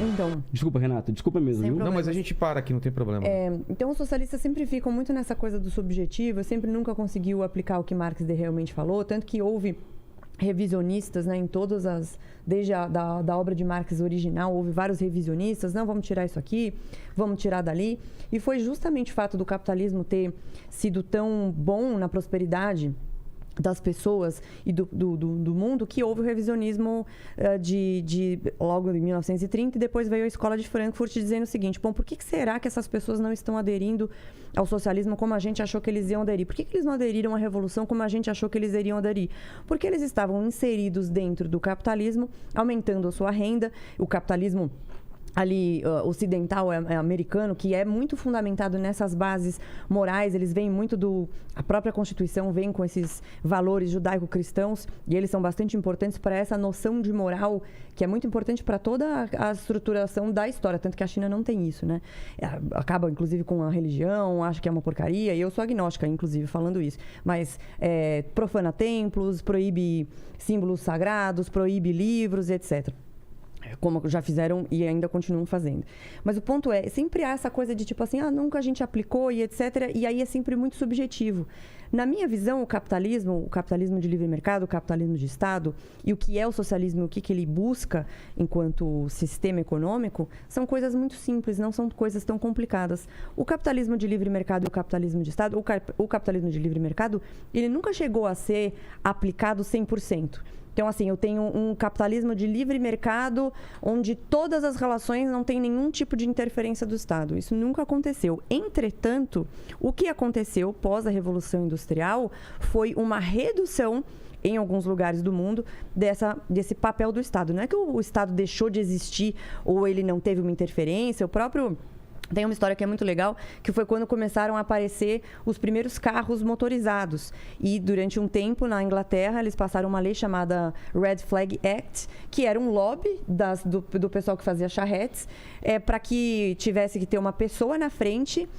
Então, Desculpa, Renato. Desculpa mesmo, Sem viu? problema. Não, mas a gente para aqui, não tem problema. então os socialistas sempre ficam muito nessa coisa do subjetivo, sempre nunca conseguiu aplicar o que Marx realmente falou, tanto que houve revisionistas, né, em todas as... Desde da obra de Marx original, houve vários revisionistas, não, vamos tirar isso aqui, vamos tirar dali. E foi justamente o fato do capitalismo ter sido tão bom na prosperidade das pessoas e do mundo, que houve o revisionismo logo em 1930, e depois veio a Escola de Frankfurt dizendo o seguinte: bom, por que será que essas pessoas não estão aderindo ao socialismo como a gente achou que eles iam aderir? Por que eles não aderiram à revolução como a gente achou que eles iriam aderir? Porque eles estavam inseridos dentro do capitalismo, aumentando a sua renda. O capitalismo ali ocidental, americano, que é muito fundamentado nessas bases morais. Eles vêm muito a própria Constituição vem com esses valores judaico-cristãos, e eles são bastante importantes para essa noção de moral, que é muito importante para toda a estruturação da história, tanto que a China não tem isso, né? Acaba, inclusive, com a religião, acha que é uma porcaria, e eu sou agnóstica, inclusive, falando isso, mas profana templos, proíbe símbolos sagrados, proíbe livros, etc., como já fizeram e ainda continuam fazendo. Mas o ponto sempre há essa coisa de tipo assim, nunca a gente aplicou e etc. E aí é sempre muito subjetivo. Na minha visão, o capitalismo de livre mercado, o capitalismo de Estado, e o que é o socialismo, o que ele busca enquanto sistema econômico, são coisas muito simples, não são coisas tão complicadas. O capitalismo de livre mercado e o capitalismo de Estado, o capitalismo de livre mercado, ele nunca chegou a ser aplicado 100%. Então, assim, eu tenho um capitalismo de livre mercado onde todas as relações não têm nenhum tipo de interferência do Estado. Isso nunca aconteceu. Entretanto, o que aconteceu pós a Revolução Industrial foi uma redução em alguns lugares do mundo desse papel do Estado. Não é que o Estado deixou de existir ou ele não teve uma interferência, o próprio... Tem uma história que é muito legal, que foi quando começaram a aparecer os primeiros carros motorizados. E durante um tempo, na Inglaterra, eles passaram uma lei chamada Red Flag Act, que era um lobby do pessoal que fazia charretes, para que tivesse que ter uma pessoa na frente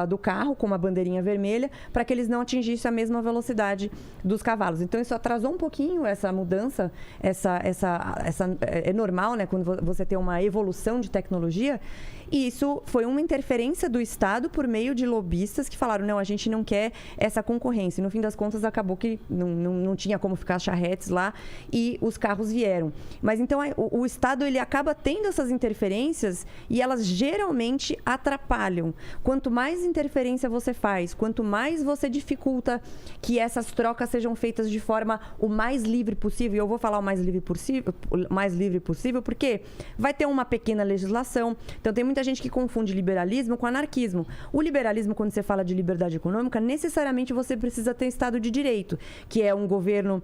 do carro com uma bandeirinha vermelha, para que eles não atingissem a mesma velocidade dos cavalos. Então, isso atrasou um pouquinho essa mudança. É normal, né, quando você tem uma evolução de tecnologia. E isso foi uma interferência do Estado por meio de lobistas que falaram, não, a gente não quer essa concorrência. E, no fim das contas, acabou que não tinha como ficar charretes lá e os carros vieram. Mas, então, o Estado ele acaba tendo essas interferências e elas geralmente atrapalham. Quanto mais interferência você faz, quanto mais você dificulta que essas trocas sejam feitas de forma o mais livre possível, e eu vou falar o mais livre possível, porque vai ter uma pequena legislação. Então, tem muita gente que confunde liberalismo com anarquismo. O liberalismo, quando você fala de liberdade econômica, necessariamente você precisa ter Estado de Direito, que é um governo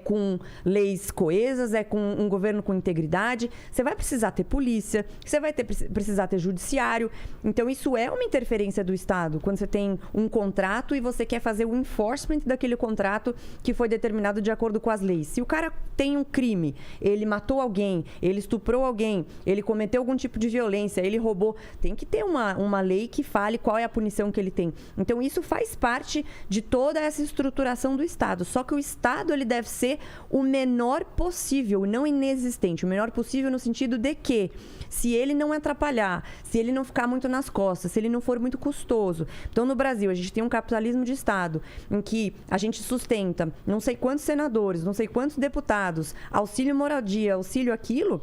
com leis coesas, com um governo com integridade. Você vai precisar ter polícia, você vai precisar ter judiciário. Então, isso é uma interferência do Estado. Quando você tem um contrato e você quer fazer o enforcement daquele contrato que foi determinado de acordo com as leis. Se o cara tem um crime, ele matou alguém, ele estuprou alguém, ele cometeu algum tipo de violência, ele roubou, tem que ter uma lei que fale qual é a punição que ele tem. Então, isso faz parte de toda essa estruturação do Estado. Só que o Estado, ele deve ser o menor possível, não inexistente. O menor possível no sentido de que, se ele não atrapalhar, se ele não ficar muito nas costas, se ele não for muito custoso. Então, no Brasil, a gente tem um capitalismo de Estado em que a gente sustenta não sei quantos senadores, não sei quantos deputados, auxílio moradia, auxílio aquilo.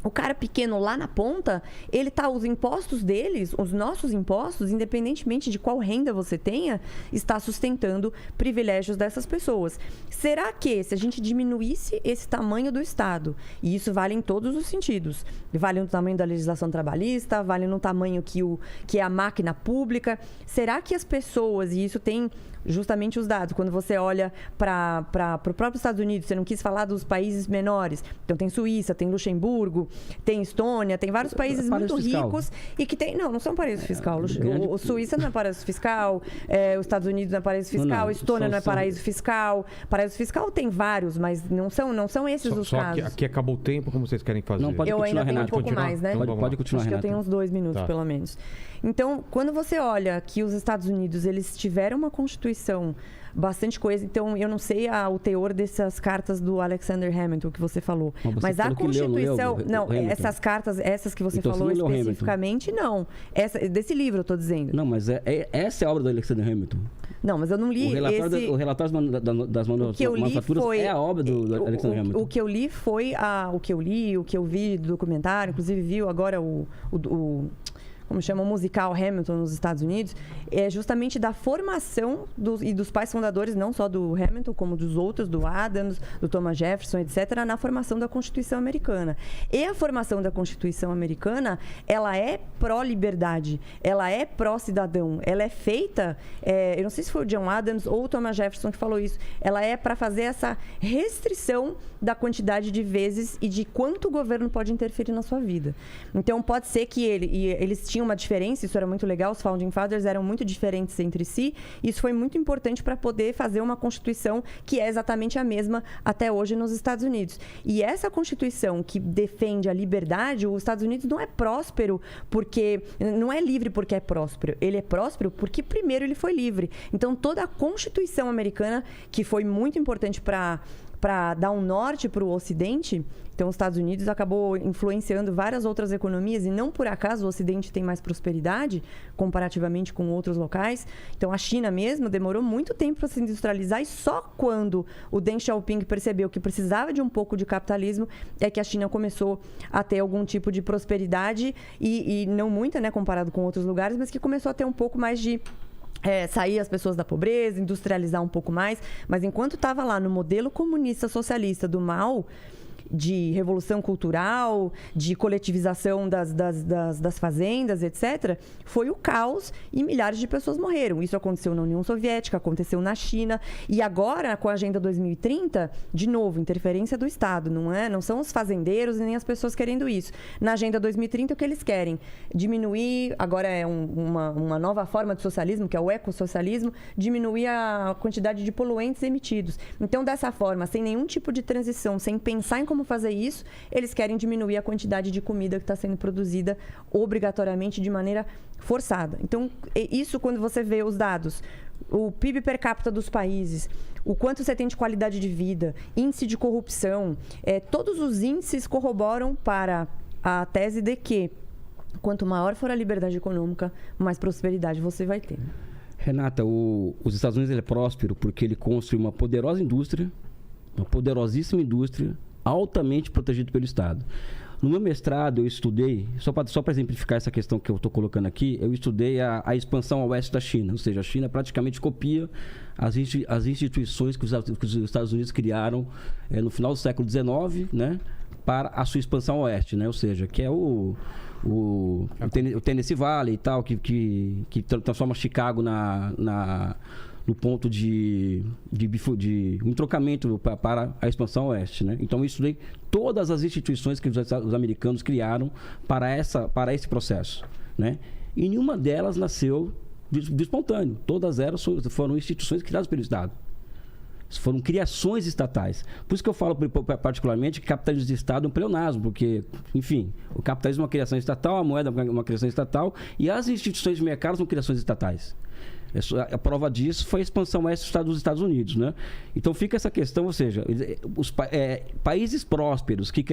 O cara pequeno lá na ponta, os impostos deles, os nossos impostos, independentemente de qual renda você tenha, está sustentando privilégios dessas pessoas. Será que, se a gente diminuísse esse tamanho do Estado, e isso vale em todos os sentidos, vale no tamanho da legislação trabalhista, vale no tamanho que é a máquina pública, será que as pessoas, e isso tem justamente os dados, quando você olha para o próprio Estados Unidos, você não quis falar dos países menores, então tem Suíça, tem Luxemburgo, tem Estônia, tem vários países muito ricos e que tem... Não são paraíso fiscal. O Suíça não é paraíso fiscal, os Estados Unidos não é paraíso fiscal, Estônia não é paraíso fiscal. Paraíso fiscal tem vários, mas não são esses os casos. Aqui acabou o tempo, como vocês querem fazer? Não, pode eu continuar, ainda tenho Renato. um pouco mais, né? Pode continuar, Acho que Renato. eu tenho uns 2 minutos, Tá. pelo menos. Então, quando você olha que os Estados Unidos, eles tiveram uma Constituição Constituição bastante coisa. Então, eu não sei o teor dessas cartas do Alexander Hamilton que você falou. Mas a Constituição... essas cartas, essas que você falou especificamente, não. Desse livro, eu estou dizendo. Não, mas essa é a obra do Alexander Hamilton. Não, mas eu não li o relatório das manufaturas é a obra do Alexander Hamilton. O que eu li foi o que eu vi do documentário, inclusive viu agora como chama, o musical Hamilton nos Estados Unidos, é justamente da formação dos pais fundadores, não só do Hamilton, como dos outros, do Adams, do Thomas Jefferson, etc., na formação da Constituição Americana. E a formação da Constituição Americana, ela é pró-liberdade, ela é pró-cidadão, ela é feita, eu não sei se foi o John Adams ou o Thomas Jefferson que falou isso, ela é para fazer essa restrição da quantidade de vezes e de quanto o governo pode interferir na sua vida. Então, pode ser que eles tinham uma diferença, isso era muito legal, os Founding Fathers eram muito diferentes entre si, isso foi muito importante para poder fazer uma Constituição que é exatamente a mesma até hoje nos Estados Unidos. E essa Constituição que defende a liberdade, os Estados Unidos não é próspero porque... não é livre porque é próspero, ele é próspero porque primeiro ele foi livre. Então, toda a Constituição americana, que foi muito importante para dar um norte para o Ocidente, então os Estados Unidos acabou influenciando várias outras economias e não por acaso o Ocidente tem mais prosperidade comparativamente com outros locais. Então a China mesmo demorou muito tempo para se industrializar e só quando o Deng Xiaoping percebeu que precisava de um pouco de capitalismo é que a China começou a ter algum tipo de prosperidade e não muita, né, comparado com outros lugares, mas que começou a ter um pouco mais de sair as pessoas da pobreza, industrializar um pouco mais, mas enquanto estava lá no modelo comunista socialista do Mao, de revolução cultural, de coletivização das fazendas, etc., foi o caos e milhares de pessoas morreram. Isso aconteceu na União Soviética, aconteceu na China e agora, com a Agenda 2030, de novo, interferência do Estado, não são os fazendeiros e nem as pessoas querendo isso. Na Agenda 2030, o que eles querem? Diminuir, agora é uma nova forma de socialismo, que é o ecossocialismo, diminuir a quantidade de poluentes emitidos. Então, dessa forma, sem nenhum tipo de transição, sem pensar em como fazer isso, eles querem diminuir a quantidade de comida que está sendo produzida obrigatoriamente de maneira forçada. Então, isso quando você vê os dados, o PIB per capita dos países, o quanto você tem de qualidade de vida, índice de corrupção, todos os índices corroboram para a tese de que quanto maior for a liberdade econômica, mais prosperidade você vai ter. Renata, os Estados Unidos ele é próspero porque ele construiu uma poderosa indústria, uma poderosíssima indústria, altamente protegido pelo Estado. No meu mestrado, eu estudei, só para exemplificar essa questão que eu estou colocando aqui, eu estudei a expansão ao oeste da China, ou seja, a China praticamente copia as instituições que os Estados Unidos criaram no final do século XIX, né, para a sua expansão ao oeste, né, ou seja, que é o Tennessee Valley e tal, que transforma Chicago no ponto de um trocamento para a expansão oeste, né? Então eu estudei todas as instituições que os americanos criaram para esse processo, né? E nenhuma delas nasceu de espontâneo. Todas elas foram instituições criadas pelo Estado. Foram criações estatais. Por isso que eu falo particularmente que capitalismo de Estado é um pleonasmo, porque, enfim, o capitalismo é uma criação estatal, a moeda é uma criação estatal e as instituições de mercado são criações estatais. A prova disso foi a expansão oeste dos Estados Unidos, né? Então fica essa questão, ou seja, os países prósperos que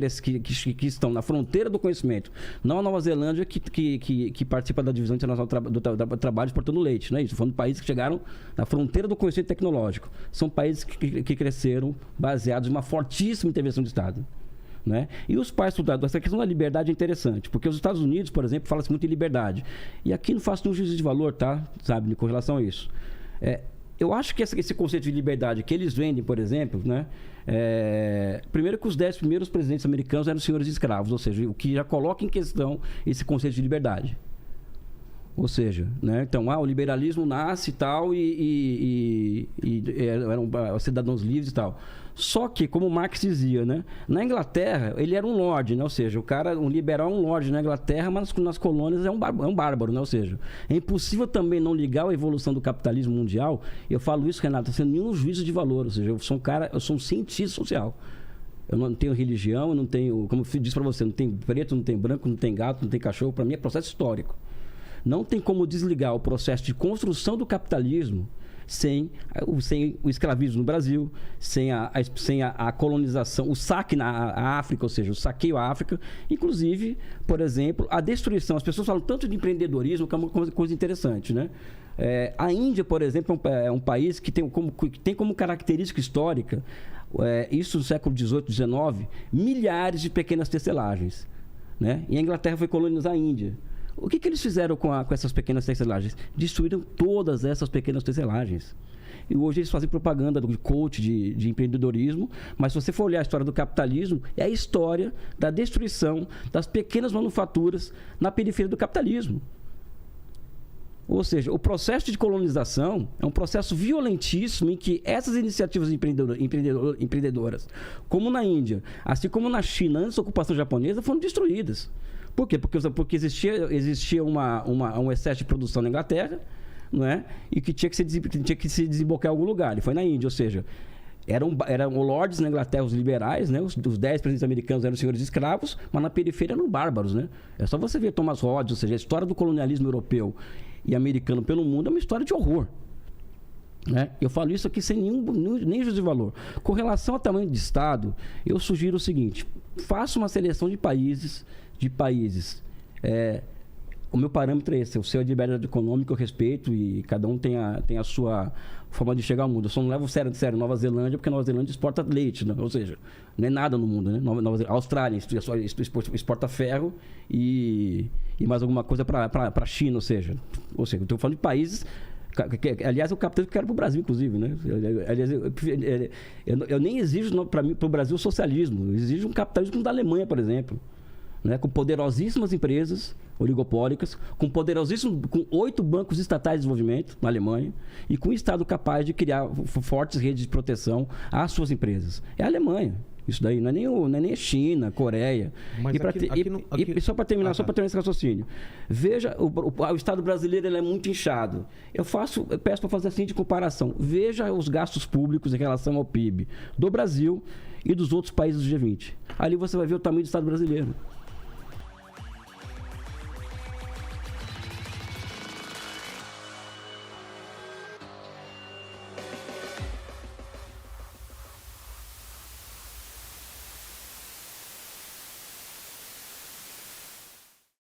estão na fronteira do conhecimento, não a Nova Zelândia que participa da divisão internacional do trabalho exportando leite, não é isso? Falando de países que chegaram na fronteira do conhecimento tecnológico. São países que cresceram baseados em uma fortíssima intervenção do Estado. Né? E os pais estudados, essa questão da liberdade é interessante, porque os Estados Unidos, por exemplo, fala-se muito em liberdade. E aqui não faço nenhum juízo de valor, tá? Sabe, com relação a isso. Eu acho que esse conceito de liberdade que eles vendem, por exemplo, né? Primeiro que os 10 primeiros presidentes americanos eram senhores escravos, ou seja, o que já coloca em questão esse conceito de liberdade. Ou seja, né? Então, o liberalismo nasce e tal, e eram cidadãos livres e tal. Só que, como Marx dizia, né? Na Inglaterra, ele era um lorde, né? Ou seja, um liberal é um lorde na Inglaterra, mas nas colônias é um bárbaro, né? Ou seja, é impossível também não ligar a evolução do capitalismo mundial. Eu falo isso, Renato, sem nenhum juízo de valor. Ou seja, eu sou um cientista social. Eu não tenho religião, eu não tenho, como eu disse para você, não tem preto, não tem branco, não tem gato, não tem cachorro. Para mim é processo histórico. Não tem como desligar o processo de construção do capitalismo sem o escravismo no Brasil, sem a colonização, o saque na África, ou seja, o saqueio à África, inclusive, por exemplo, a destruição. As pessoas falam tanto de empreendedorismo, que é uma coisa interessante, né? A Índia, por exemplo, é um país que tem como característica histórica, isso no século XVIII, XIX, milhares de pequenas tecelagens, né? E a Inglaterra foi colonizar a Índia. O que eles fizeram com essas pequenas tecelagens? Destruíram todas essas pequenas tecelagens. E hoje eles fazem propaganda de coach, de empreendedorismo, mas se você for olhar a história do capitalismo, é a história da destruição das pequenas manufaturas na periferia do capitalismo. Ou seja, o processo de colonização é um processo violentíssimo em que essas iniciativas empreendedoras, como na Índia, assim como na China, antes da ocupação japonesa, foram destruídas. Por quê? Porque existia um excesso de produção na Inglaterra, não é? E que tinha que se desembocar em algum lugar. E foi na Índia, ou seja, eram lords na Inglaterra, os liberais, né? Os 10 presidentes americanos eram senhores escravos, mas na periferia eram bárbaros, né? É só você ver Thomas Hobbes, ou seja, a história do colonialismo europeu e americano pelo mundo é uma história de horror. Né? Eu falo isso aqui sem nem juízo de valor. Com relação ao tamanho de Estado, eu sugiro o seguinte: faça uma seleção de países. O meu parâmetro é esse: o seu é de liberdade econômica, eu respeito, e cada um tem a sua forma de chegar ao mundo. Eu só não levo sério Nova Zelândia, porque Nova Zelândia exporta leite, né? Ou seja, não é nada no mundo, né? A Austrália exporta ferro e mais alguma coisa para a China, ou seja, eu estou falando de países. Aliás, é o capitalismo que eu quero para o Brasil, inclusive, né? Aliás, eu nem exijo para o Brasil o socialismo. Eu exijo um capitalismo como o da Alemanha, por exemplo, né? Com poderosíssimas empresas oligopólicas, com 8 bancos estatais de desenvolvimento na Alemanha e com um Estado capaz de criar fortes redes de proteção às suas empresas. É a Alemanha. Isso daí não é nem a China, Coreia. Mas e só para terminar esse raciocínio. Veja, o Estado brasileiro ele é muito inchado. Eu peço para fazer a seguinte comparação. Veja os gastos públicos em relação ao PIB do Brasil e dos outros países do G20. Ali você vai ver o tamanho do Estado brasileiro.